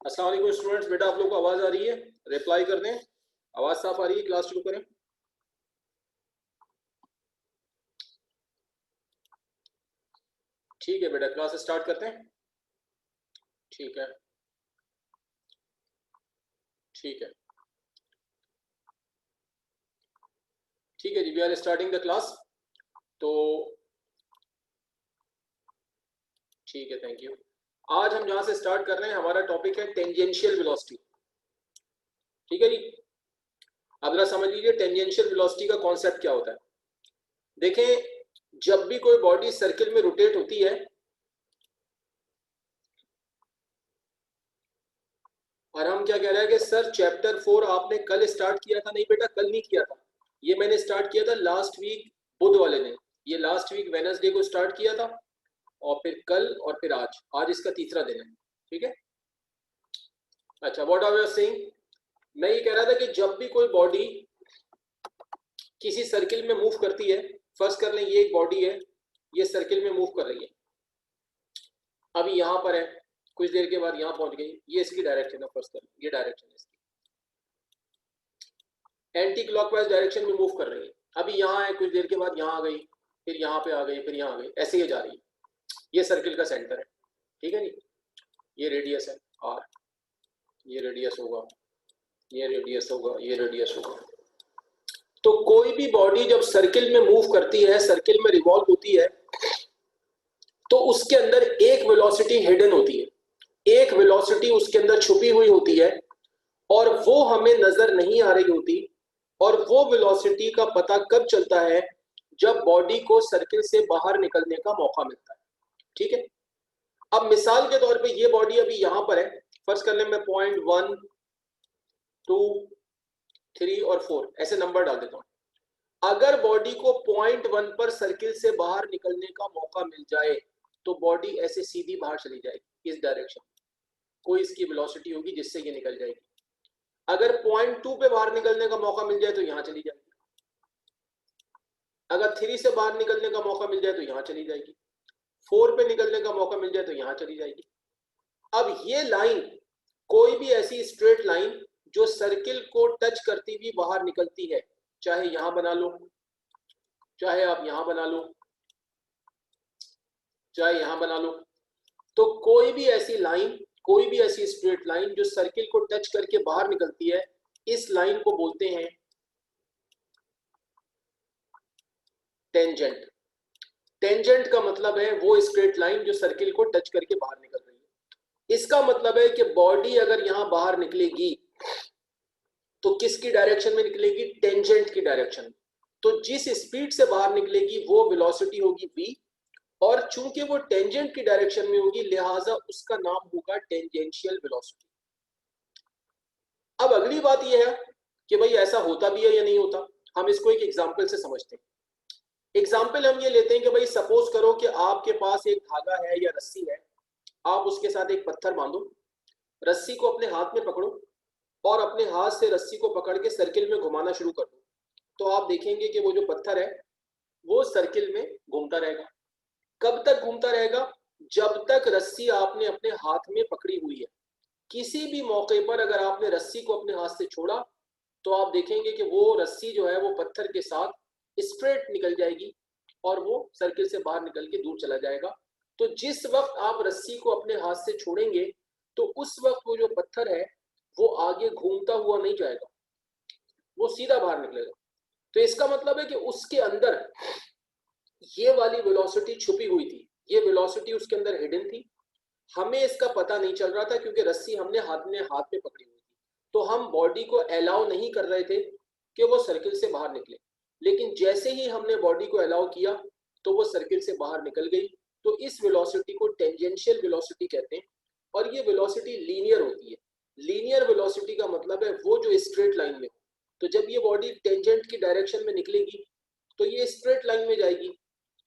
अस्सलाम वालेकुम स्टूडेंट्स, बेटा आप लोग को आवाज आ रही है? रिप्लाई कर दें। आवाज साफ आ रही है? क्लास शुरू करें। ठीक है बेटा, क्लास स्टार्ट करते हैं। ठीक है, ठीक है, ठीक है जी, we are starting the class. तो ठीक है, थैंक यू। आज हम जहां से स्टार्ट कर रहे हैं हमारा टॉपिक है टेंजेंशियल वेलोसिटी। ठीक है जी, अब जरा समझ लीजिए टेंजेंशियल वेलोसिटी का कॉन्सेप्ट क्या होता है। देखें, जब भी कोई बॉडी सर्किल में रोटेट होती है और हम क्या कह रहे हैं कि सर चैप्टर 4 आपने कल स्टार्ट किया था। नहीं बेटा, कल नहीं किया था, ये मैंने स्टार्ट किया था लास्ट वीक बुध वाले दिन। ये लास्ट वीक वेडनेसडे को स्टार्ट किया था और फिर कल और फिर आज इसका तीसरा दिन है। ठीक है, अच्छा, व्हाट आर यू सेइंग? मैं ये कह रहा था कि जब भी कोई बॉडी किसी सर्किल में मूव करती है, फर्स्ट कर लें ये एक बॉडी है, ये सर्किल में मूव कर रही है, अभी यहां पर है, कुछ देर के बाद यहां पहुंच गई, ये इसकी डायरेक्शन है। फर्स्ट कर लें ये डायरेक्शन है इसकी, एंटी क्लॉकवाइज डायरेक्शन में मूव कर रही है। अभी यहाँ है, कुछ देर के बाद यहाँ आ गई, फिर यहाँ पे आ गई, फिर यहाँ आ गई, ऐसे ही जा रही है। ये सर्किल का सेंटर है। ठीक है जी, ये रेडियस है आर, ये रेडियस होगा, ये रेडियस होगा, ये रेडियस होगा। तो कोई भी बॉडी जब सर्किल में मूव करती है, सर्किल में रिवॉल्व होती है, तो उसके अंदर एक वेलोसिटी हिडन होती है, एक वेलोसिटी उसके अंदर छुपी हुई होती है और वो हमें नजर नहीं आ रही होती। और वो वेलोसिटी का पता कब चलता है? जब बॉडी को सर्किल से बाहर निकलने का मौका मिलता है। ठीक है, अब मिसाल के तौर पे ये बॉडी अभी यहां पर है, फर्स्ट करने में 0.1 2 3 और 4 ऐसे नंबर डाल देता हूं। अगर बॉडी को 0.1 पर सर्किल से बाहर निकलने का मौका मिल जाए तो बॉडी ऐसे सीधी बाहर चली जाएगी इस डायरेक्शन, कोई इसकी वेलोसिटी होगी जिससे ये निकल जाएगी। अगर 0.2 पे बाहर निकलने का मौका मिल जाए तो यहां चली जाएगी, अगर 3 से बाहर निकलने का मौका मिल जाए तो यहां चली जाएगी, 4 पे निकलने का मौका मिल जाए तो यहां चली जाएगी। अब ये लाइन, कोई भी ऐसी स्ट्रेट लाइन जो सर्किल को टच करती हुई बाहर निकलती है, चाहे यहां बना लो, चाहे आप यहां बना लो, चाहे यहां बना लो, तो कोई भी ऐसी लाइन, कोई भी ऐसी स्ट्रेट लाइन जो सर्किल को टच करके बाहर निकलती है, इस लाइन को बोलते हैं टेंजेंट। टेंजेंट का मतलब है वो स्ट्रेट लाइन जो सर्किल को टच करके बाहर निकल रही है। इसका मतलब है कि बॉडी अगर यहां बाहर निकलेगी तो किसकी डायरेक्शन में निकलेगी? टेंजेंट की डायरेक्शन में। तो जिस स्पीड से बाहर निकलेगी वो वेलोसिटी होगी v, और चूंकि वो टेंजेंट की डायरेक्शन में होगी लिहाजा उसका नाम होगा टेंजेंशियल वेलोसिटी। अब अगली बात यह है कि भाई ऐसा होता भी है या नहीं होता, हम इसको एक एग्जांपल से समझते हैं। एग्जाम्पल हम ये लेते हैं कि भाई सपोज करो कि आपके पास एक धागा है या रस्सी है, आप उसके साथ एक पत्थर बांधो, रस्सी को अपने हाथ में पकड़ो और अपने हाथ से रस्सी को पकड़ के सर्किल में घुमाना शुरू कर दो, तो आप देखेंगे कि वो जो पत्थर है वो सर्किल में घूमता रहेगा। कब तक घूमता रहेगा? जब तक रस्सी आपने अपने हाथ में पकड़ी हुई है। किसी भी मौके पर अगर आपने रस्सी को अपने हाथ से छोड़ा तो आप देखेंगे कि वो रस्सी जो है वो पत्थर के साथ स्ट्रेट निकल जाएगी और वो सर्किल से बाहर निकल के दूर चला जाएगा। तो जिस वक्त आप रस्सी को अपने हाथ से छोड़ेंगे तो उस वक्त वो जो पत्थर है वो आगे घूमता हुआ नहीं जाएगा, वो सीधा बाहर निकलेगा। तो इसका मतलब है कि उसके अंदर ये वाली वेलोसिटी छुपी हुई थी, ये वेलोसिटी उसके अंदर हिडन थी, हमें इसका पता नहीं चल रहा था क्योंकि रस्सी हमने हाथ में पकड़ी हुई थी। तो हम बॉडी को अलाउ नहीं कर रहे थे कि वो सर्किल से बाहर निकले, लेकिन जैसे ही हमने बॉडी को अलाउ किया तो वो सर्किल से बाहर निकल गई। तो इस वेलोसिटी को टेंजेंशियल वेलोसिटी कहते हैं और ये वेलोसिटी लीनियर होती है। लीनियर वेलोसिटी का मतलब है वो जो स्ट्रेट लाइन में हो। तो जब ये बॉडी टेंजेंट की डायरेक्शन में निकलेगी तो ये स्ट्रेट लाइन में जाएगी,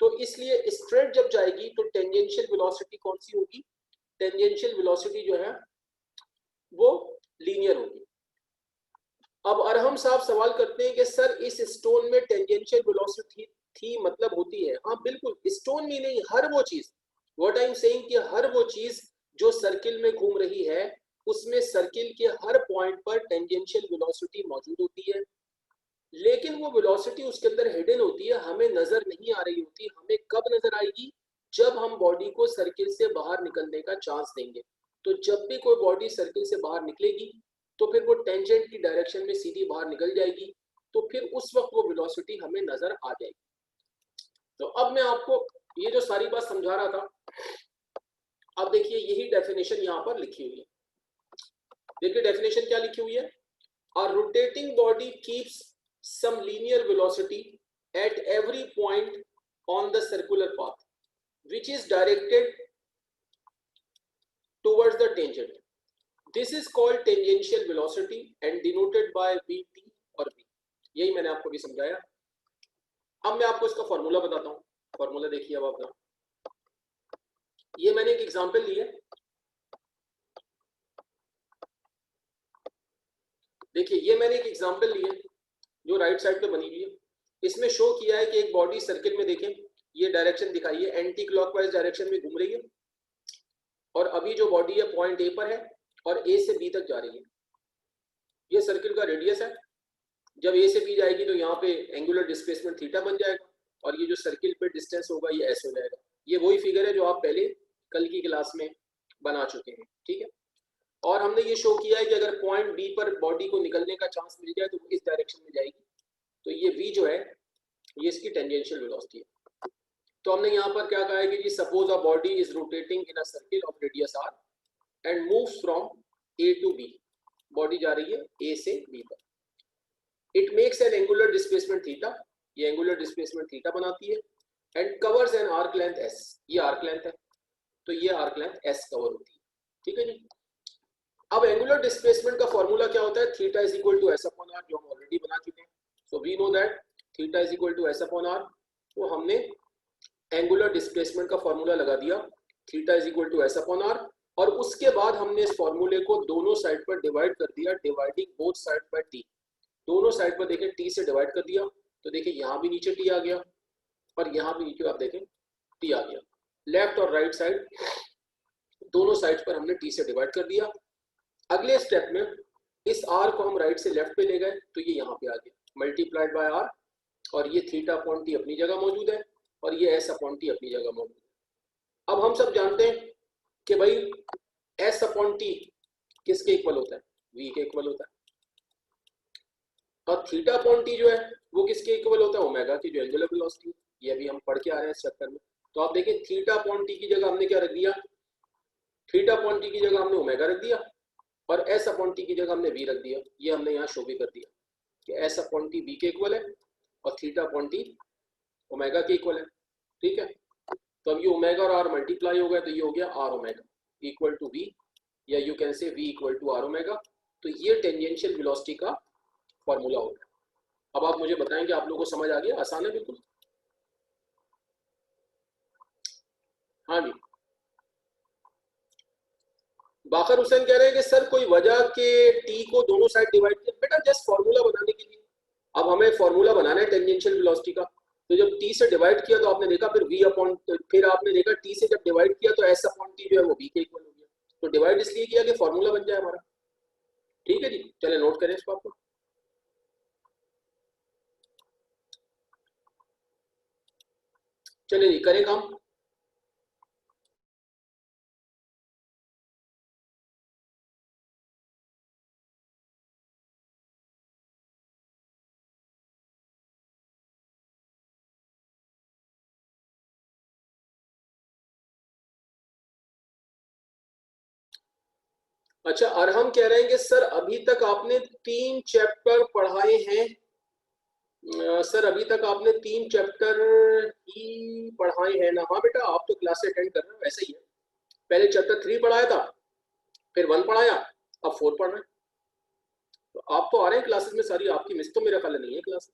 तो इसलिए स्ट्रेट जब जाएगी तो टेंजेंशियल वेलोसिटी कौन सी होगी? टेंजेंशियल वेलोसिटी जो है वो लीनियर होगी। अब अरहम साहब सवाल करते हैं कि सर इस स्टोन में टेंजेंशियल वेलोसिटी थी मतलब होती है? हाँ बिल्कुल, स्टोन में नहीं, हर वो चीज, व्हाट आई एम सेइंग कि हर वो चीज जो सर्किल में घूम रही है उसमें सर्किल के हर पॉइंट पर टेंजेंशियल वेलोसिटी मौजूद होती है, लेकिन वो वेलोसिटी उसके अंदर हिडन होती है, हमें नजर नहीं आ रही होती। हमें कब नजर आएगी? जब हम बॉडी को सर्किल से बाहर निकलने का चांस देंगे। तो जब भी कोई बॉडी सर्किल से बाहर निकलेगी तो फिर वो टेंजेंट की डायरेक्शन में सीधी बाहर निकल जाएगी, तो फिर उस वक्त वो वेलोसिटी हमें नजर आ जाएगी। तो अब मैं आपको ये जो सारी बात समझा रहा था, अब देखिए यही डेफिनेशन यहाँ पर लिखी हुई है। देखिए डेफिनेशन क्या लिखी हुई है? A rotating body keeps some linear velocity at every point on the circular path, which is directed towards the tangent. This is called tangential velocity and denoted by vt और v। यही मैंने आपको भी समझाया। अब मैं आपको इसका फॉर्मूला बताता हूँ। फॉर्मूला देखिए अब आप, ये मैंने एक एग्जांपल ली है। देखिए ये मैंने एक एग्जांपल ली है जो राइट साइड पे बनी हुई है। इसमें शो किया है कि एक बॉडी सर्किल में, देखें ये डायरेक्शन दिखाई है, एंटी क्लॉकवाइज डायरेक्शन में घूम रही है, और अभी जो बॉडी है पॉइंट ए पर है और ए से बी तक जा रही है। ये सर्किल का रेडियस है। जब ए से बी जाएगी तो यहाँ पे एंगुलर डिस्प्लेसमेंट थीटा बन जाएगा, और ये जो सर्किल पे डिस्टेंस होगा ये एस हो जाएगा। ये वही फिगर है जो आप पहले कल की क्लास में बना चुके हैं, ठीक है। और हमने ये शो किया है कि अगर पॉइंट बी पर बॉडी को निकलने का चांस मिल जाए तो इस डायरेक्शन में जाएगी। तो ये v जो है ये इसकी टेंजेंशियल वेलोसिटी है। तो हमने यहाँ पर क्या कहा है कि suppose a body is rotating in a circle of radius r and moves from a to b। Body जा रही है a से b पर। It makes an angular displacement theta, ये एंगुलर डिस्प्लेसमेंट थीटा बनाती है, and covers an arc length s। ये arc length है, तो ये आर्क लेंथ s कवर होती है, ठीक है जी। अब एंगुलर डिस्प्लेसमेंट का फॉर्मूला क्या होता है? Theta is equal to S upon R, जो हम ऑलरेडी बना चुके हैं। So we know that theta is equal to S upon R. तो हमने एंगुलर डिस्प्लेसमेंट का फॉर्मूला लगा दिया, theta is equal to S upon R, और उसके बाद हमने इस फॉर्मूले को दोनों साइड पर डिवाइड कर दिया, dividing both side by T. दोनों साइड पर देखें टी से डिवाइड कर दिया, तो देखिए यहाँ भी नीचे टी आ गया और यहाँ भी नीचे आप देखें टी आ गया। लेफ्ट और राइट साइड दोनों साइड पर हमने टी से डिवाइड कर दिया। अगले स्टेप में इस r को हम राइट से लेफ्ट पे ले गए, तो ये यहाँ पे आ गया मल्टीप्लाइड बाय r, और ये थीटा अपॉन टी अपनी जगह मौजूद है और ये s अपॉन टी अपनी जगह मौजूद है। अब हम सब जानते हैं कि भाई s अपॉन टी किसके इक्वल होता है? v के इक्वल होता है। और थीटा अपॉन टी जो है वो किसके इक्वल होता है? ओमेगा की जो एंगुलर वेलोसिटी। ये अभी हम पढ़ के आ रहे हैं इस चैप्टर में। तो आप देखिए थीटा अपॉन टी की जगह हमने क्या रख दिया? थीटा अपॉन टी की जगह हमने ओमेगा रख दिया, और s अपॉन टी की जगह हमने v रख दिया। ये हमने यहाँ शो भी कर दिया कि s अपॉन टी v के इक्वल है और थीटा अपॉन टी ओमेगा के इक्वल है, ठीक है। तो अब ये ओमेगा और r मल्टीप्लाई हो गया, तो ये हो गया r omega equal to v, या you can say v equal to r omega. तो ये टेंजेंशियल वेलोसिटी का फॉर्मूला हो गया। अब आप मुझे बताएंगे आप लोगों को समझ आ गया? आसान है बिल्कुल। हाँ जी, बाकर हुसैन कह रहे हैं कि सर कोई वजह के टी को दोनों साइड डिवाइड किया? बेटा जस्ट फॉर्मूला बनाने के लिए। अब हमें फॉर्मूला बनाना है टेंजेंशियल वेलोसिटी का, तो जब टी से डिवाइड किया तो आपने देखा फिर v अपॉन, फिर आपने देखा टी से जब डिवाइड किया तो s अपॉन टी जो है वो v के इक्वल हो गया। तो डिवाइड इसलिए किया कि फॉर्मूला बन जाए हमारा, ठीक है जी। चले नोट करें इसको आपको। चलिए जी करें काम। अच्छा अरहम कह रहे हैं कि सर अभी तक आपने 3 चैप्टर पढ़ाए हैं। सर अभी तक आपने 3 चैप्टर ही पढ़ाए हैं ना? हाँ बेटा आप तो क्लास अटेंड कर रहे हो, ऐसा ही है। पहले चैप्टर 3 पढ़ाया था, फिर 1 पढ़ाया, अब 4 पढ़ रहे हैं। तो आप तो आ रहे हैं क्लासेस में सारी, आपकी मिस तो मेरा ख्याल नहीं है क्लास।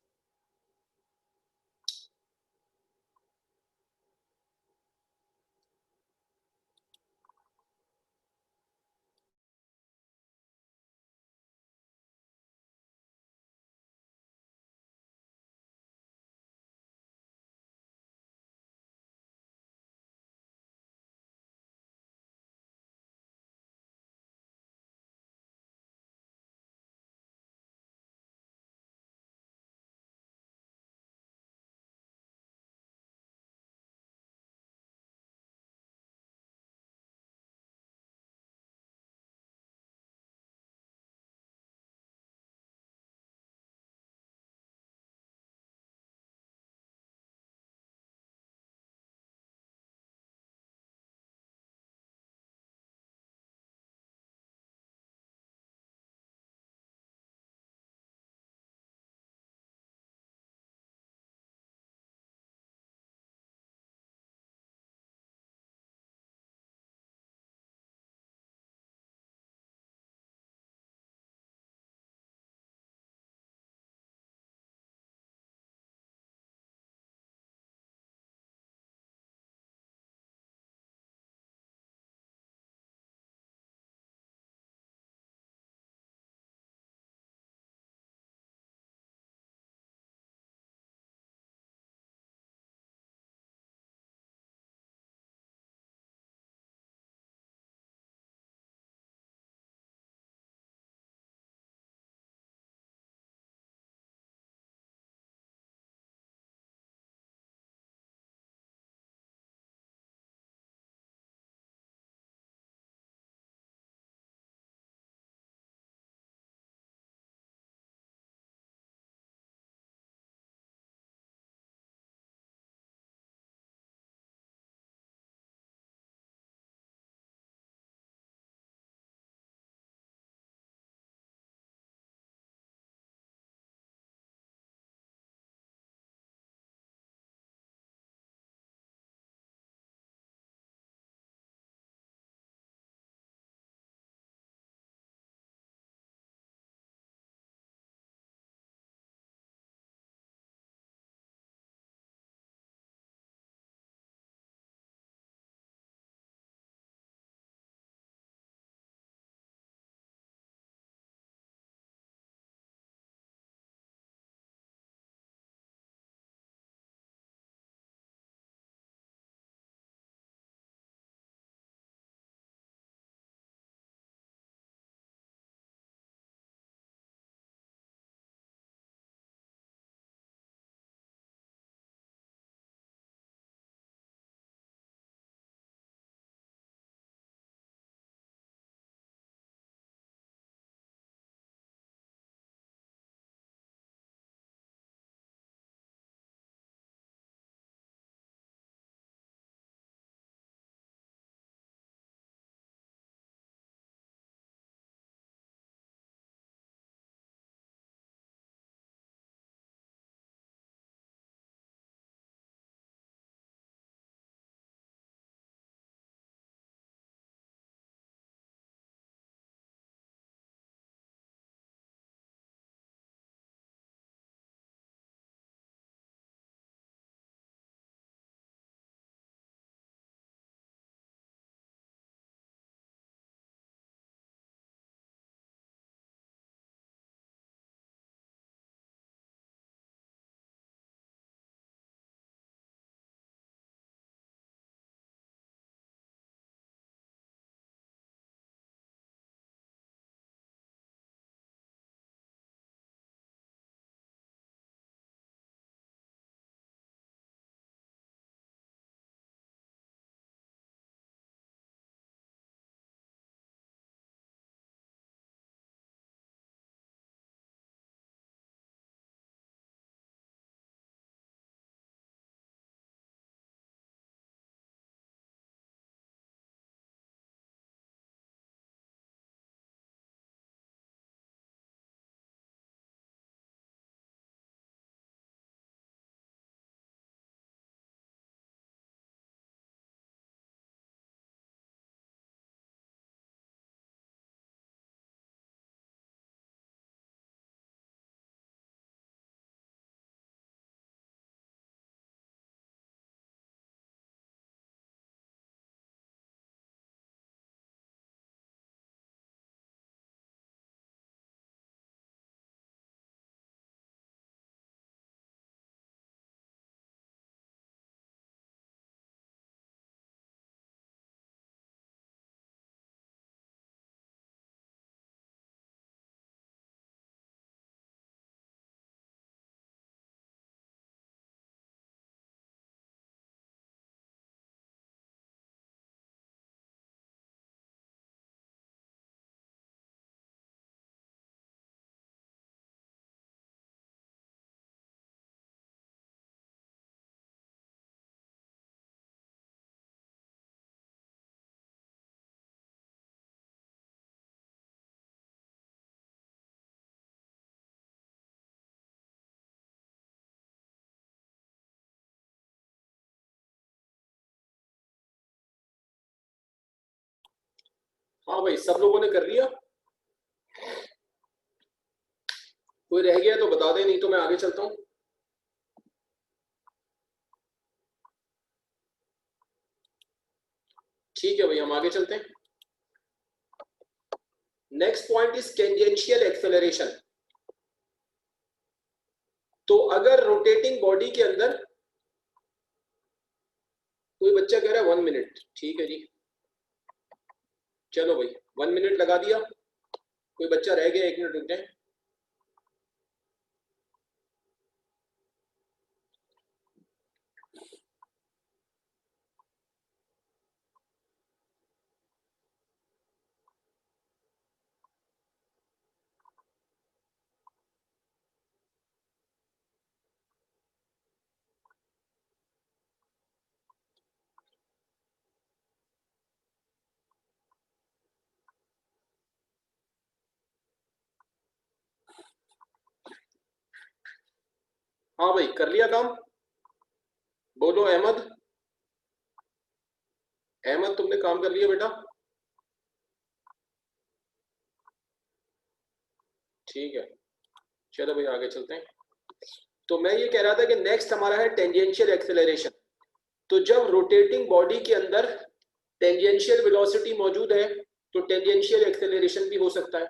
हाँ भाई, सब लोगों ने कर लिया? कोई रह गया तो बता दे, नहीं तो मैं आगे चलता हूँ। ठीक है भाई, हम आगे चलते हैं। Next point is tangential acceleration. तो अगर रोटेटिंग बॉडी के अंदर, कोई बच्चा कह रहा है 1 मिनट, ठीक है जी, चलो भाई 1 मिनट लगा दिया। कोई बच्चा रह गया, 1 मिनट रुक जाए। हाँ भाई, कर लिया काम? बोलो अहमद। अहमद, तुमने काम कर लिया बेटा? ठीक है, चलो भाई आगे चलते हैं। तो मैं ये कह रहा था कि नेक्स्ट हमारा है टेंजेंशियल एक्सेलरेशन। तो जब रोटेटिंग बॉडी के अंदर टेंजेंशियल वेलोसिटी मौजूद है तो टेंजेंशियल एक्सेलरेशन भी हो सकता है।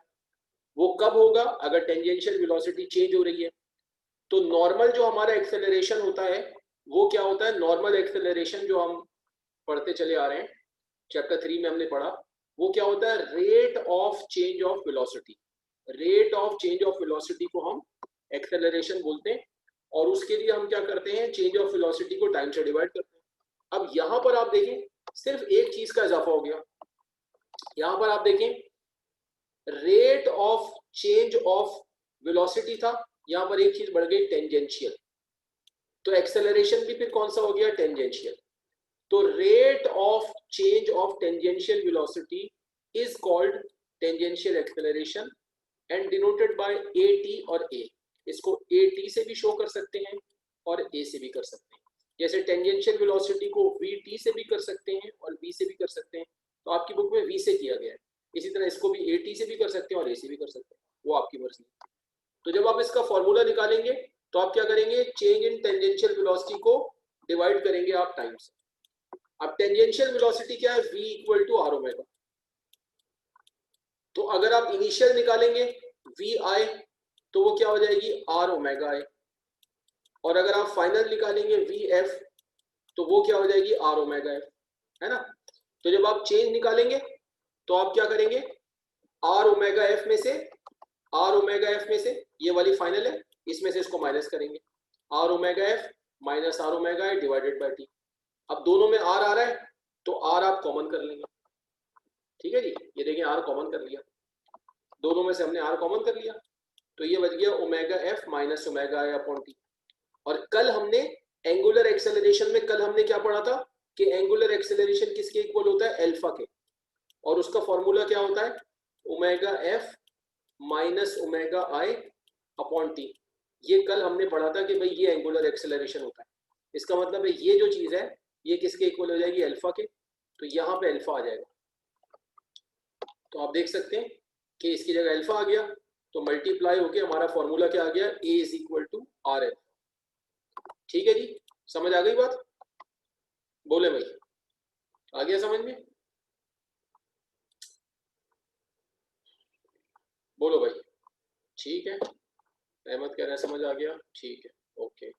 वो कब होगा? अगर टेंजेंशियल वेलोसिटी चेंज हो रही है। तो नॉर्मल जो हमारा एक्सेलरेशन होता है वो क्या होता है? नॉर्मल एक्सेलरेशन जो हम पढ़ते चले आ रहे हैं, चैप्टर 3 में हमने पढ़ा, वो क्या होता है? Rate of change of velocity. Rate of change of velocity को हम एक्सेलरेशन बोलते हैं। और उसके लिए हम क्या करते हैं? चेंज ऑफ वेलोसिटी को टाइम से डिवाइड करते हैं। अब यहां पर आप देखें, सिर्फ एक चीज का इजाफा हो गया। यहां पर आप देखें, rate of change of velocity था, यहां पर एक चीज बढ़ गई, टेंजेंशियल। तो एक्सेलरेशन भी फिर कौन सा हो गया? टेंजेंशियल। तो rate of change of tangential velocity is called tangential acceleration and denoted by A T और ए। इसको ए टी से भी शो कर सकते हैं और ए से भी कर सकते हैं। जैसे टेंजेंशियल वेलोसिटी को वी टी से भी कर सकते हैं और बी से भी कर सकते हैं, तो आपकी बुक में वी से किया गया है। इसी तरह इसको भी ए टी से भी कर सकते हैं और ए से भी कर सकते हैं, वो आपकी मर्जी। तो जब आप इसका फॉर्मूला निकालेंगे तो आप क्या करेंगे? चेंज इन टेंजेंशियल वेलोसिटी को डिवाइड करेंगे आप टाइम से। अब टेंजेंशियल वेलोसिटी क्या है? v equal to R omega. तो अगर आप इनिशियल निकालेंगे वी आई, तो वो क्या हो जाएगी? R omega I. और अगर आप फाइनल निकालेंगे वी एफ, तो वो क्या हो जाएगी? आर ओमेगा एफ, है ना? तो जब आप चेंज निकालेंगे तो आप क्या करेंगे? आर ओमेगा एफ में से, आर ओमेगा एफ में से, ये वाली फाइनल है, इसमें से इसको माइनस करेंगे। R omega F minus R omega I divided by T. अब दोनों में आर आ रहा है तो आर आप कॉमन कर लेंगे। ठीक है जी, ये देखिए आर कॉमन कर लिया, दोनों में से हमने आर कॉमन कर लिया, तो ये बच गया ओमेगा एफ माइनस ओमेगा आई अपॉन टी। और कल हमने एंगुलर एक्सेलरेशन में, कल हमने क्या पढ़ा था कि एंगुलर एक्सेलरेशन किसके इक्वल होता है? अल्फा के। और उसका फॉर्मूला क्या होता है? ओमेगा एफ माइनस ओमेगा आई अपॉन टी। ये कल हमने पढ़ा था कि भाई ये एंगुलर एक्सेलरेशन होता है। इसका मतलब है ये जो चीज है ये किसके इक्वल हो जाएगी? अल्फा के। तो यहाँ पे अल्फा आ जाएगा। तो आप देख सकते हैं कि इसकी जगह अल्फा आ गया, तो मल्टीप्लाई होके हमारा फॉर्मूला क्या आ गया? A is equal to R L. ठीक है जी, समझ आ गई बात? बोले भाई, आ गया समझ में? बोलो भाई। ठीक है, अहमद कह रहा है समझ आ गया, ठीक है, ओके।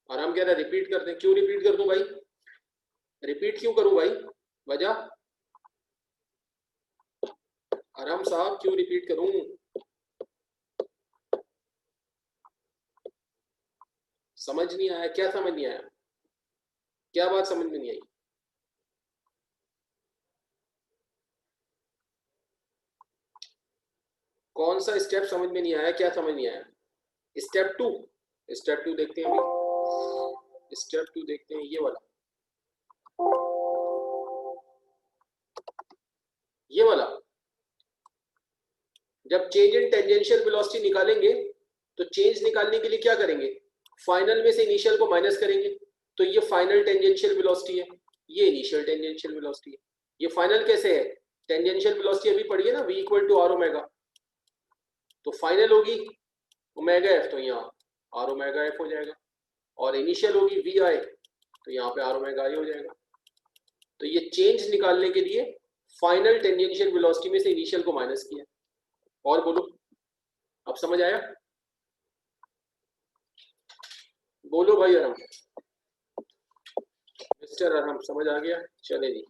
आराम कह रहा है रिपीट कर दें। क्यों रिपीट कर दूं भाई? रिपीट क्यों करूं भाई? वजह? आराम साहब क्यों रिपीट करूं? समझ नहीं आया? क्या समझ नहीं आया? क्या बात समझ में नहीं आई? कौन सा स्टेप समझ में नहीं आया? क्या समझ नहीं आया? Step to? स्टेप टू देखते हैं अभी, स्टेप टू देखते हैं, ये वाला, ये वाला। जब चेंज इन टेंजेंशियल वेलोसिटी निकालेंगे तो चेंज निकालने के लिए क्या करेंगे? फाइनल में से इनिशियल को माइनस करेंगे। तो ये फाइनल टेंजेंशियल वेलोसिटी है, ये इनिशियल टेंजेंशियल वेलोसिटी है। ये फाइनल कैसे है, टेंजेंशियल वेलोसिटी अभी पढ़ी है ना, v equal to R omega, तो फाइनल होगी ओमेगा एफ, तो यहाँ आर ओमेगा एफ हो जाएगा, और इनिशियल होगी वी आई, तो यहाँ पे आर ओमेगा आई हो जाएगा। तो ये चेंज निकालने के लिए फाइनल टेंजेंशियल वेलोसिटी में से इनिशियल को माइनस किया। और बोलो, अब समझ आया? बोलो भाई अरम, मिस्टर अरम समझ आ गया? चले जी।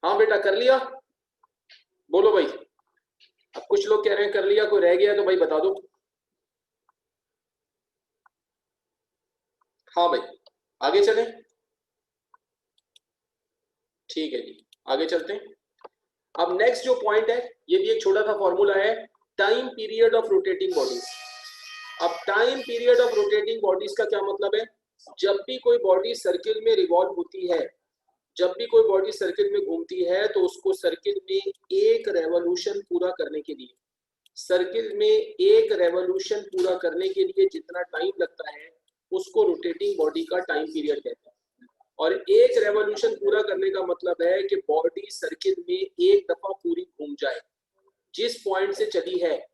हाँ बेटा कर लिया, बोलो भाई। अब कुछ लोग कह रहे हैं कर लिया, कोई रह गया तो भाई बता दो। हाँ भाई आगे चलें, ठीक है जी आगे चलते हैं। अब नेक्स्ट जो पॉइंट है, ये भी एक छोटा सा फॉर्मूला है, time period of rotating bodies. अब time period of rotating bodies का क्या मतलब है? जब भी कोई बॉडी सर्किल में रिवॉल्व होती है, जब भी कोई बॉडी सर्किल में घूमती है, तो उसको सर्किल में एक रेवोल्यूशन पूरा करने के लिए, सर्किल में एक रेवोल्यूशन पूरा करने के लिए जितना टाइम लगता है, उसको रोटेटिंग बॉडी का टाइम पीरियड कहते हैं। और एक रेवोल्यूशन पूरा करने का मतलब है कि बॉडी सर्किल में एक दफा पूरी घूम जाए, जिस पॉइंट से चली है,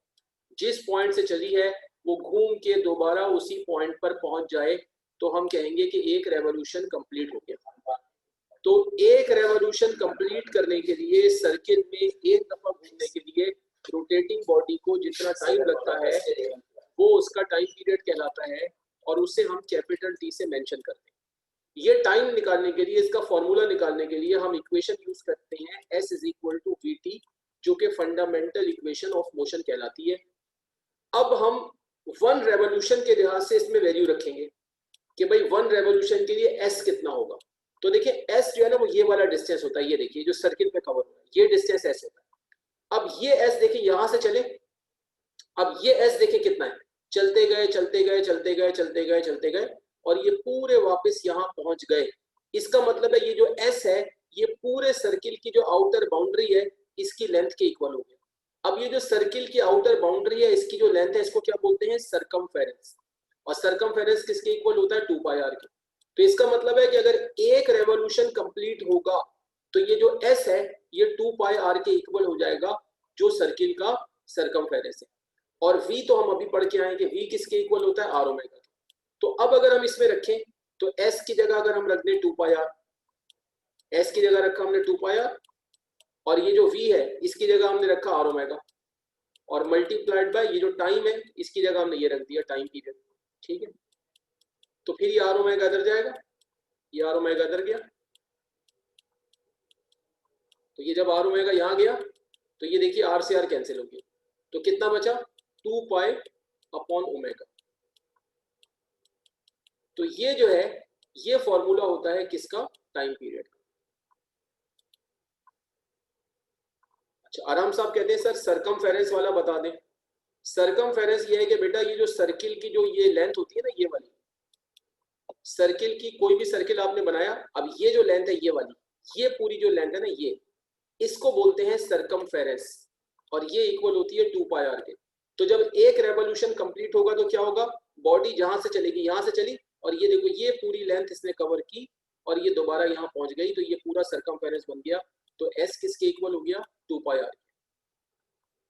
जिस पॉइंट से चली है वो घूम के दोबारा उसी पॉइंट पर पहुंच जाए, तो हम कहेंगे कि एक रेवोल्यूशन कंप्लीट हो गया। तो एक रेवोल्यूशन कंप्लीट करने के लिए, सर्किल में एक दफा घूमने के लिए रोटेटिंग बॉडी को जितना टाइम लगता है, वो उसका टाइम पीरियड कहलाता है, और उसे हम कैपिटल टी से मेंशन करते हैं। ये टाइम निकालने के लिए, इसका फॉर्मूला निकालने के लिए हम इक्वेशन यूज करते हैं S is equal to V T, जो कि फंडामेंटल इक्वेशन ऑफ मोशन कहलाती है। अब हम वन रेवोल्यूशन के लिहाज से इसमें वैल्यू रखेंगे कि भाई वन रेवोल्यूशन के लिए S कितना होगा। तो देखिए S जो है ना, वो ये वाला डिस्टेंस होता है, ये देखिए जो सर्किल में कवर हो रहा है, ये डिस्टेंस S होता है। अब ये S देखिए यहां से चले, अब ये S देखिए कितना है, चलते गए चलते गए चलते गए चलते गए चलते गए, और ये पूरे वापस यहाँ पहुंच गए। इसका मतलब है ये जो S है, ये पूरे सर्किल की जो आउटर बाउंड्री है, इसकी लेंथ के इक्वल हो गया। अब ये जो सर्किल की आउटर बाउंड्री है, इसकी जो लेंथ है, इसको क्या बोलते हैं? सरकमफेरेंस। और सरकमफेरेंस किसके इक्वल होता है? 2 पाई आर के। तो इसका मतलब है कि अगर एक रेवोल्यूशन कंप्लीट होगा, तो ये जो S है, ये 2 पाई आर के इक्वल हो जाएगा, जो सर्किल का सरकमफेरेंस है। और v तो हम अभी पढ़ के आए कि v किसके इक्वल होता है? R omega. तो अब अगर हम इसमें रखें, तो s की जगह अगर हम रख दें 2 पाई आर, s की जगह रखा हमने 2 पाई आर, और ये जो v है इसकी जगह हमने रखा आर ओमेगा, और मल्टीप्लाइड बाय ये जो टाइम है, इसकी जगह हमने ये रख दिया टाइम पीरियड। ठीक है, तो फिर ये आर ओमेगा इधर जाएगा, ये आर ओमेगा इधर गया, तो ये जब आर ओमेगा यहाँ गया, तो ये देखिए आर से आर कैंसिल हो गया, तो कितना बचा? 2 पाई अपॉन ओमेगा। तो ये जो है, ये फॉर्मूला होता है किसका? टाइम पीरियड का। अच्छा, आराम साहब कहते हैं सर सरकमफेरेंस वाला बता दें। सरकमफेरेंस ये है कि बेटा ये जो सर्किल की जो ये लेंथ होती है ना, ये वाली सर्किल की, कोई भी सर्किल आपने बनाया, अब ये जो लेंथ है ये वाली, ये पूरी जो लेंथ है ना, ये इसको बोलते हैं सरकमफेरेंस, और ये इक्वल होती है 2 पाई आर के। तो जब एक रेवोल्यूशन कंप्लीट होगा तो क्या होगा? बॉडी जहां से चलेगी, यहां से चली, और ये देखो ये पूरी लेंथ इसने कवर की, और ये दोबारा यहाँ पहुंच गई, तो ये पूरा सरकमफेरेंस बन गया। तो S किसके इक्वल हो गया? 2 पाई आर।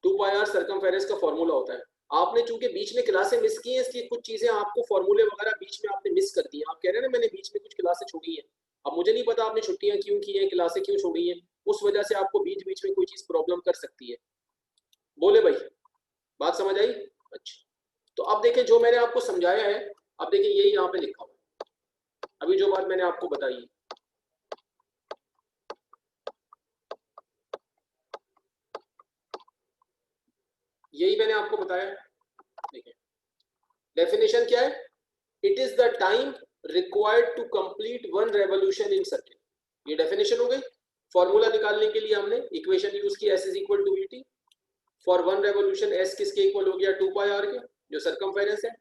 2 पाई आर सरकमफेरेंस का फॉर्मूला होता है। आपने चूंकि बीच में क्लासें मिस की हैं, इसलिए कुछ चीजें आपको फॉर्मूले वगैरह बीच में आपने मिस कर दी हैं। आप कह रहे हैं ना मैंने बीच में कुछ क्लासें छोड़ी हैं, अब मुझे नहीं पता आपने छुट्टियां क्यों की हैं, क्लासें क्यों छोड़ी हैं, उस वजह से आपको बीच बीच में कोई चीज प्रॉब्लम कर सकती है। बोले भाई, बात समझ आई? अच्छा, तो अब देखिए जो मैंने आपको समझाया है, अब देखिए यही यहाँ पे लिखा हुआ है, अभी जो बात मैंने आपको बताई है, यही मैंने आपको बताया। देखिए डेफिनेशन क्या है? It is the time required to complete one revolution in circle. ये डेफिनेशन हो गई। फॉर्मूला निकालने के लिए हमने इक्वेशन यूज की, S is equal to V T. For one revolution S किसके इक्वल हो गया? 2 पाई आर के, जो सरकमफेरेंस है।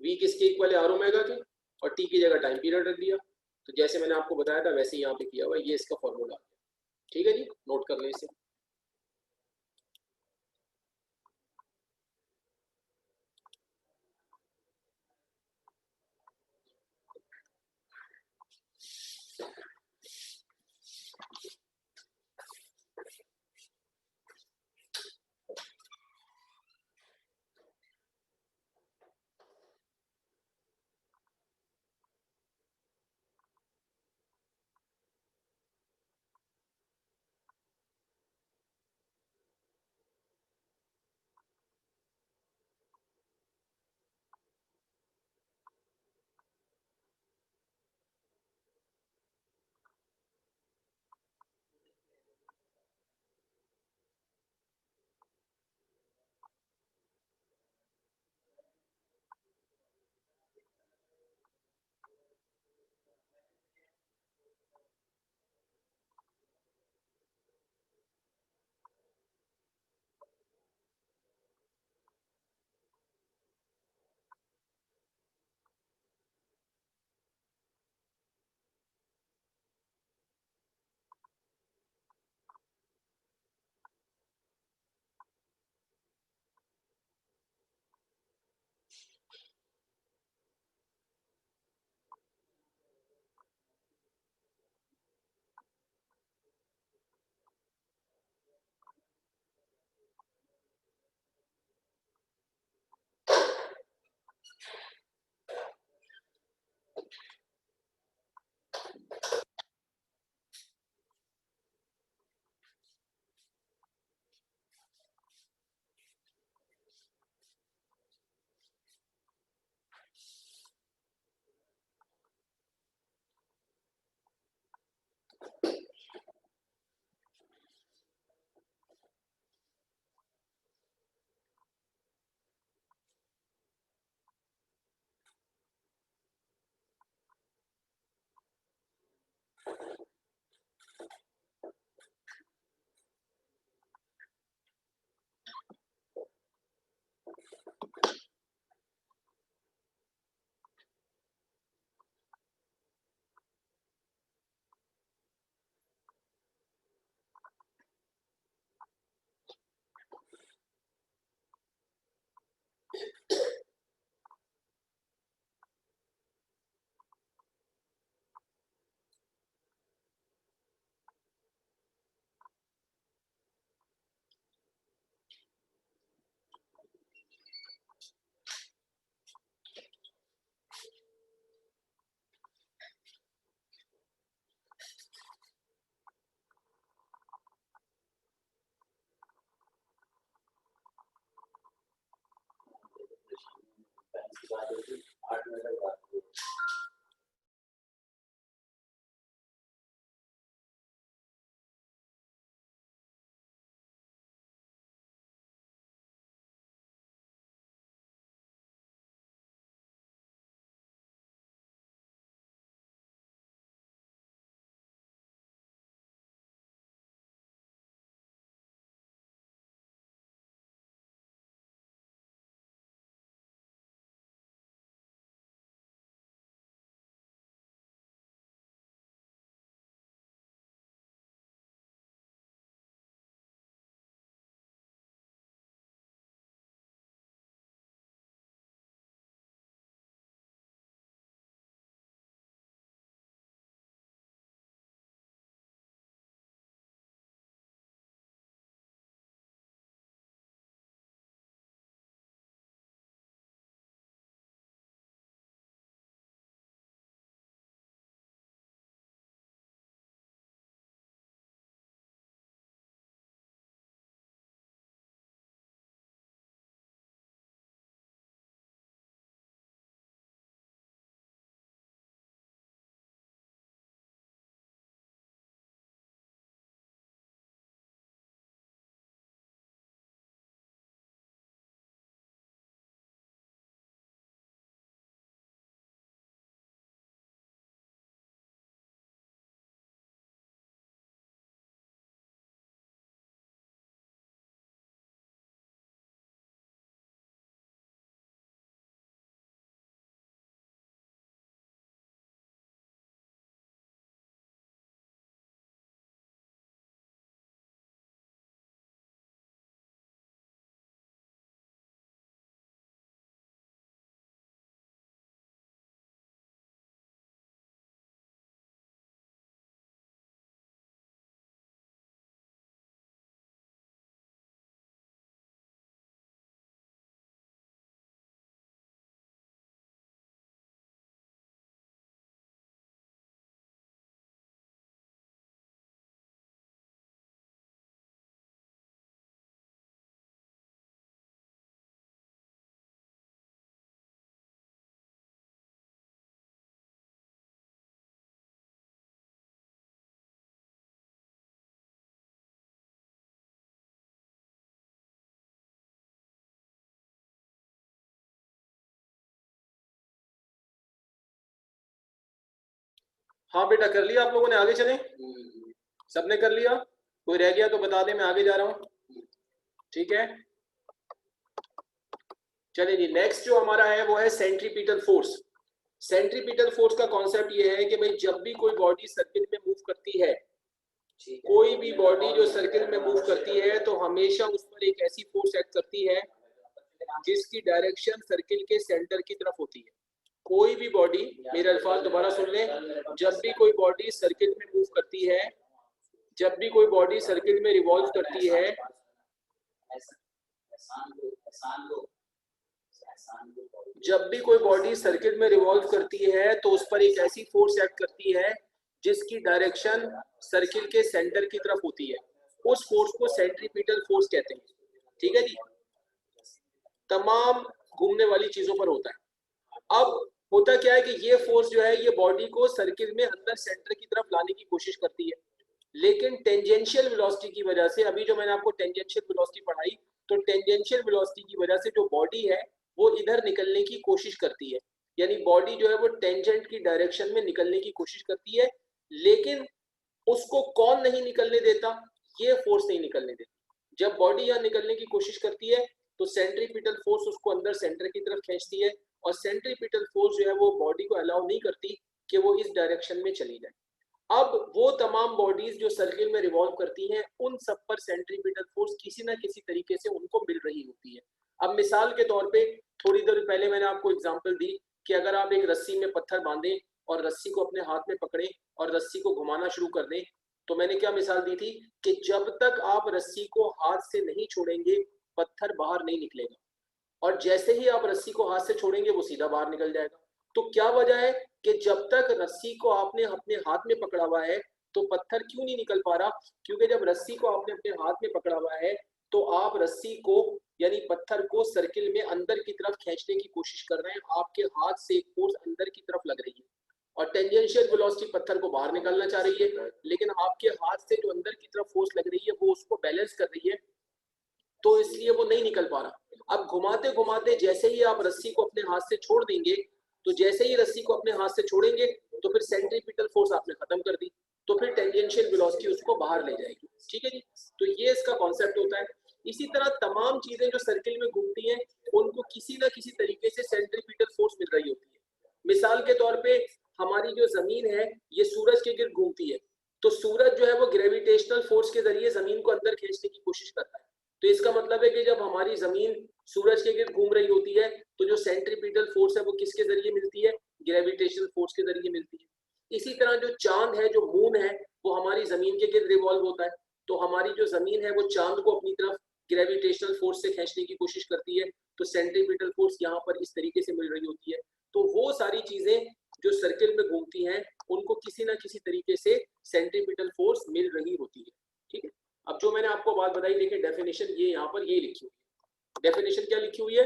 V किसके इक्वल है? आर ओमेगा के, और T की जगह टाइम पीरियड रख दिया। तो जैसे मैंने आपको बताया था वैसे ही यहाँ पे किया हुआ, ये इसका फॉर्मूला। ठीक है जी, नोट कर लें इसे। हाँ बेटा, कर लिया आप लोगों ने? आगे चलें? सबने कर लिया? कोई रह गया तो बता दे, मैं आगे जा रहा हूँ। ठीक है, चलिए जी। नेक्स्ट जो हमारा है वो है सेंट्रीपिटल फोर्स। सेंट्रीपिटल फोर्स का कॉन्सेप्ट ये है कि भाई जब भी कोई बॉडी सर्किल में मूव करती है, कोई भी बॉडी जो सर्किल में मूव करती है तो हमेशा उस पर एक ऐसी फोर्स एक्ट करती है जिसकी डायरेक्शन सर्किल के सेंटर की तरफ होती है। कोई भी बॉडी, मेरे अल्फाज दोबारा सुन लें, जब भी कोई बॉडी सर्किल में मूव करती है, जब भी कोई बॉडी सर्किल में रिवॉल्व करती है, जब भी कोई बॉडी सर्किल में रिवॉल्व करती है तो उस पर एक ऐसी फोर्स एक्ट करती है जिसकी डायरेक्शन सर्किल के सेंटर की तरफ होती है। उस फोर्स को सेंट्रीपिटल फोर्स कहते हैं। ठीक है जी, तमाम घूमने वाली चीजों पर होता है। अब होता क्या है कि ये फोर्स जो है ये बॉडी को सर्किल में अंदर सेंटर की तरफ लाने की कोशिश करती है, लेकिन टेंजेंशियल वेलोसिटी की वजह से, अभी जो मैंने आपको टेंजेंशियल वेलोसिटी पढ़ाई, तो टेंजेंशियल वेलोसिटी की वजह से जो बॉडी है वो इधर निकलने की कोशिश करती है, यानी बॉडी जो है वो टेंजेंट की डायरेक्शन में निकलने की कोशिश करती है। लेकिन उसको कौन नहीं निकलने देता, ये फोर्स नहीं निकलने देती। जब बॉडी यहाँ निकलने की कोशिश करती है तो सेंट्रीपिटल फोर्स उसको अंदर सेंटर की तरफ खींचती है, और सेंट्रीपिटल फोर्स जो है वो बॉडी को अलाउ नहीं करती कि वो इस डायरेक्शन में चली जाए। अब वो तमाम बॉडीज जो सर्किल में रिवॉल्व करती हैं, उन सब पर सेंट्रीपिटल फोर्स किसी ना किसी तरीके से उनको मिल रही होती है। अब मिसाल के तौर पे थोड़ी देर पहले मैंने आपको एग्जांपल दी कि अगर आप एक रस्सी में पत्थर बांधें और रस्सी को अपने हाथ में पकड़ें और रस्सी को घुमाना शुरू कर दें, तो मैंने क्या मिसाल दी थी कि जब तक आप रस्सी को हाथ से नहीं छोड़ेंगे पत्थर बाहर नहीं निकलेगा, और जैसे ही आप रस्सी को हाथ से छोड़ेंगे वो सीधा बाहर निकल जाएगा। तो क्या वजह है कि जब तक रस्सी को आपने अपने हाथ में पकड़ा हुआ है तो पत्थर क्यों नहीं निकल पा रहा? क्योंकि जब रस्सी को आपने अपने हाथ में पकड़ा हुआ है तो आप रस्सी को यानी पत्थर को सर्किल में अंदर की तरफ खींचने की कोशिश कर रहे हैं, आपके हाथ से फोर्स अंदर की तरफ लग रही है और टेंजेंशियल वेलोसिटी पत्थर को बाहर निकालना चाह रही है, लेकिन आपके हाथ से जो अंदर की तरफ फोर्स लग रही है वो उसको बैलेंस कर रही है, तो इसलिए वो नहीं निकल पा रहा। अब घुमाते घुमाते जैसे ही आप रस्सी को अपने हाथ से छोड़ देंगे, तो जैसे ही रस्सी को अपने हाथ से छोड़ेंगे तो फिर सेंट्रीपिटल फोर्स आपने खत्म कर दी, तो फिर टेंजेंशियल वेलोसिटी उसको बाहर ले जाएगी। ठीक है जी, तो ये इसका कॉन्सेप्ट होता है। इसी तरह तमाम चीजें जो सर्किल में घूमती हैं उनको किसी ना किसी तरीके से सेंट्रीपिटल फोर्स मिल रही होती है। मिसाल के तौर पे हमारी जो जमीन है ये सूरज के गिर्द घूमती है, तो सूरज जो है वो ग्रेविटेशनल फोर्स के जरिए जमीन को अंदर खींचने की कोशिश करता है। तो इसका मतलब है कि जब हमारी जमीन सूरज के गिर्द घूम रही होती है तो जो सेंट्रीपिटल फोर्स है वो किसके जरिए मिलती है? ग्रेविटेशनल फोर्स के जरिए मिलती है। इसी तरह जो चांद है, जो मून है, वो हमारी जमीन के गिर्द रिवॉल्व होता है, तो हमारी जो जमीन है वो चांद को अपनी तरफ ग्रेविटेशनल फोर्स से खींचने की कोशिश करती है, तो सेंट्रीपिटल फोर्स यहाँ पर इस तरीके से मिल रही होती है। तो वो सारी चीजें जो सर्किल में घूमती हैं उनको किसी ना किसी तरीके से सेंट्रीपिटल फोर्स मिल रही होती है। ठीक है, अब जो मैंने आपको बात बताई, देखिए डेफिनेशन ये यहाँ पर ये लिखी हुई है। डेफिनेशन क्या लिखी हुई है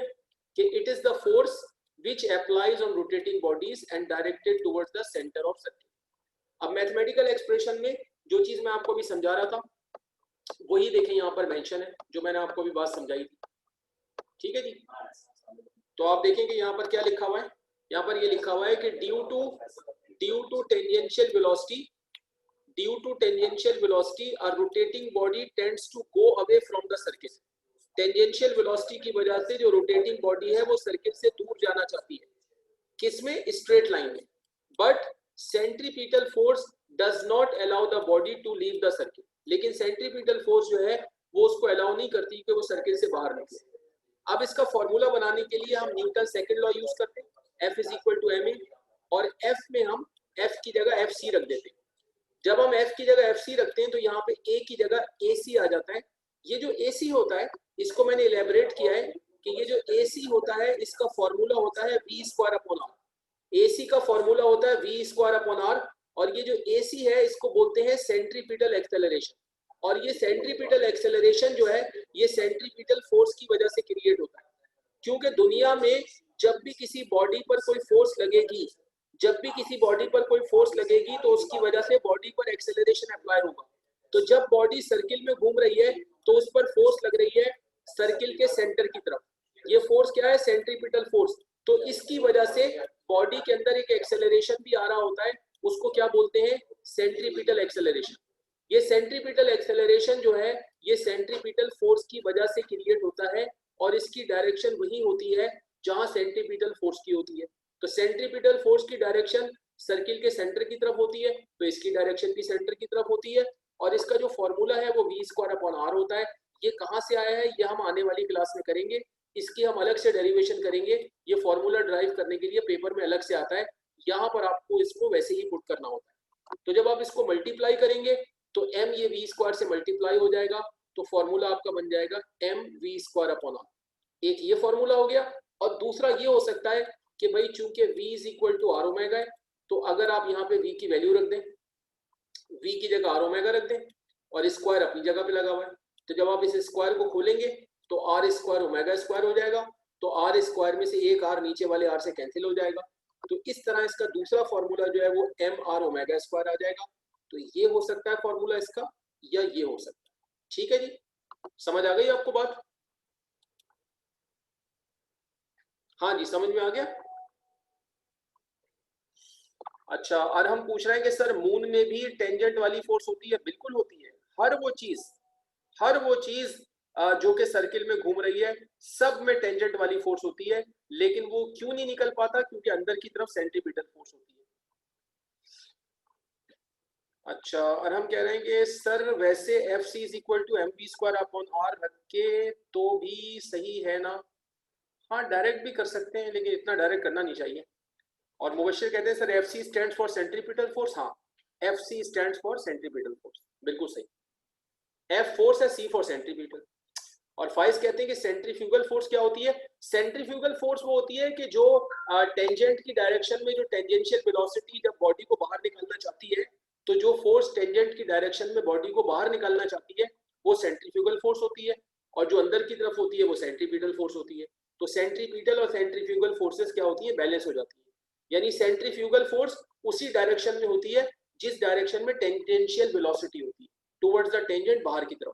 कि it is the force which applies on rotating bodies and directed towards the center of circle। अब मैथमेटिकल एक्सप्रेशन में जो चीज मैं आपको अभी समझा रहा था वही देखें यहाँ पर मेंशन है, जो मैंने आपको अभी बात समझाई थी। ठीक है जी, तो आप देखेंगे यहाँ पर क्या लिखा हुआ है, यहाँ पर ये लिखा हुआ है कि due to tangential velocity a rotating body tends to go away from the circle। Tangential velocity की वजह से जो रोटेटिंग बॉडी है वो सर्किल से दूर जाना चाहती है, किसमें? स्ट्रेट लाइन में। But centripetal force does not allow the body to leave the circle, लेकिन सेंट्रीपिटल फोर्स जो है वो उसको अलाउ नहीं करती कि वो सर्किल से बाहर निकले। अब इसका फॉर्मूला बनाने के लिए हम न्यूटन सेकंड लॉ यूज करते हैं, F is equal to ma, और F में हम F की जगह FC रख देते हैं। जब हम F की जगह FC रखते हैं तो यहाँ पे A की जगह AC आ जाता है। ये जो AC होता है इसको मैंने इलेबोरेट किया है कि ये जो AC होता है इसका फॉर्मूला होता है v square upon r। AC का फॉर्मूला होता है v स्क्वायर अपॉन r, और ये जो AC है इसको बोलते हैं सेंट्रीपिटल एक्सेलरेशन, और ये सेंट्रीपिटल एक्सेलरेशन जो है ये सेंट्रीपिटल फोर्स की वजह से क्रिएट होता है। क्योंकि दुनिया में जब भी किसी बॉडी पर कोई फोर्स लगेगी, जब भी किसी बॉडी पर कोई फोर्स लगेगी तो उसकी वजह से बॉडी पर एक्सेलरेशन अप्लाई होगा। तो जब बॉडी सर्किल में घूम रही है तो उस पर फोर्स लग रही है सर्किल के सेंटर की तरफ, ये फोर्स क्या है? Centripetal force. तो इसकी वजह से बॉडी के अंदर एक एक्सेलरेशन भी आ रहा होता है, उसको क्या बोलते हैं? Centripetal acceleration. ये सेंट्रीपिटल एक्सेलरेशन जो है ये सेंट्रीपिटल फोर्स की वजह से क्रिएट होता है, और इसकी डायरेक्शन वही होती है जहां सेंट्रीपिटल फोर्स की होती है। तो सेंट्रीपिटल फोर्स की डायरेक्शन सर्किल के सेंटर की तरफ होती है, तो इसकी डायरेक्शन भी सेंटर की तरफ होती है, और इसका जो फॉर्मूला है वो v स्क्वायर अपॉन r होता है। ये कहाँ से आया है ये हम आने वाली क्लास में करेंगे, इसकी हम अलग से डेरिवेशन करेंगे। ये फॉर्मूला ड्राइव करने के लिए पेपर में अलग से आता है, यहाँ पर आपको इसको वैसे ही पुट करना होता है। तो जब आप इसको मल्टीप्लाई करेंगे तो m ये v स्क्वायर से मल्टीप्लाई हो जाएगा, तो फॉर्मूला आपका बन जाएगा m v square upon r। एक ये फॉर्मूला हो गया, और दूसरा ये हो सकता है कि भाई चूंकि v is equal to R omega है, तो अगर आप यहाँ पे v की वैल्यू रख दें, v की जगह आर ओमेगा रख दें, और स्क्वायर अपनी जगह पे लगा हुआ है, तो जब आप इस स्क्वायर को खोलेंगे तो आर स्क्वायर ओमेगा स्क्वायर हो जाएगा, तो आर स्क्वायर में से एक आर नीचे वाले आर से कैंसिल हो जाएगा, तो इस तरह इसका दूसरा फॉर्मूला जो है वो एम आर ओमेगा स्क्वायर आ जाएगा। तो ये हो सकता है फॉर्मूला इसका, या ये हो सकता है। ठीक है जी, समझ आ गई आपको बात? हाँ जी, समझ में आ गया? अच्छा, और हम पूछ रहे हैं कि सर मून में भी टेंजेंट वाली फोर्स होती है? बिल्कुल होती है। हर वो चीज जो कि सर्किल में घूम रही है, सब में टेंजेंट वाली फोर्स होती है, लेकिन वो क्यों नहीं निकल पाता? क्योंकि अंदर की तरफ सेंट्रीपिटल फोर्स होती है। अच्छा, और हम कह रहे हैं कि सर वैसे F C is equal to M P square upon R रख के तो भी सही है ना? हाँ, डायरेक्ट भी कर सकते हैं, लेकिन इतना डायरेक्ट करना नहीं चाहिए। और मुबशिर कहते हैं sir F C stand for centripetal force. हाँ, F C stand for centripetal force, बिल्कुल सही। एफ फोर्स है, सी फॉर सेंट्रीपिटल। और फाइज कहते हैं कि सेंट्रीफ्यूगल फोर्स क्या होती है? सेंट्रीफ्यूगल फोर्स वो होती है कि जो टेंजेंट की डायरेक्शन में जो टेंजेंशियल वेलोसिटी जब बॉडी को बाहर निकालना चाहती है, तो जो फोर्स टेंजेंट की डायरेक्शन में बॉडी को बाहर निकालना चाहती है, वो सेंट्रीफ्यूगल फोर्स होती है। और जो अंदर की तरफ होती है वो सेंट्रीपिटल फोर्स होती है। तो सेंट्रीपिटल और सेंट्रीफ्यूगल फोर्सेस क्या होती है? बैलेंस हो जाती है। यानी सेंट्रीफ्यूगल फोर्स उसी डायरेक्शन में होती है जिस डायरेक्शन में टेंजेंशियल वेलोसिटी होती है, टुवर्ड्स द टेंजेंट, बाहर की तरफ।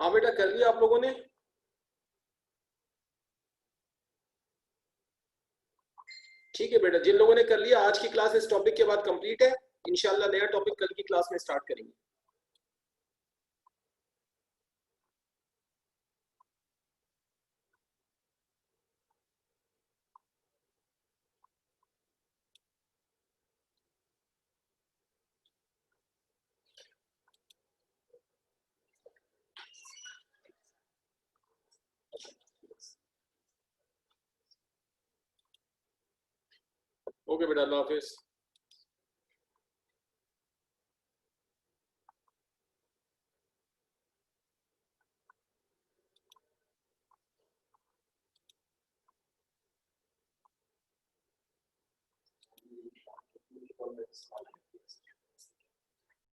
हाँ बेटा, कर लिया आप लोगों ने? ठीक है बेटा, जिन लोगों ने कर लिया, आज की क्लास इस टॉपिक के बाद कंप्लीट है। इंशाल्लाह नया टॉपिक कल की क्लास में स्टार्ट करेंगे। ओके बेटा, अल्लाह हाफिज।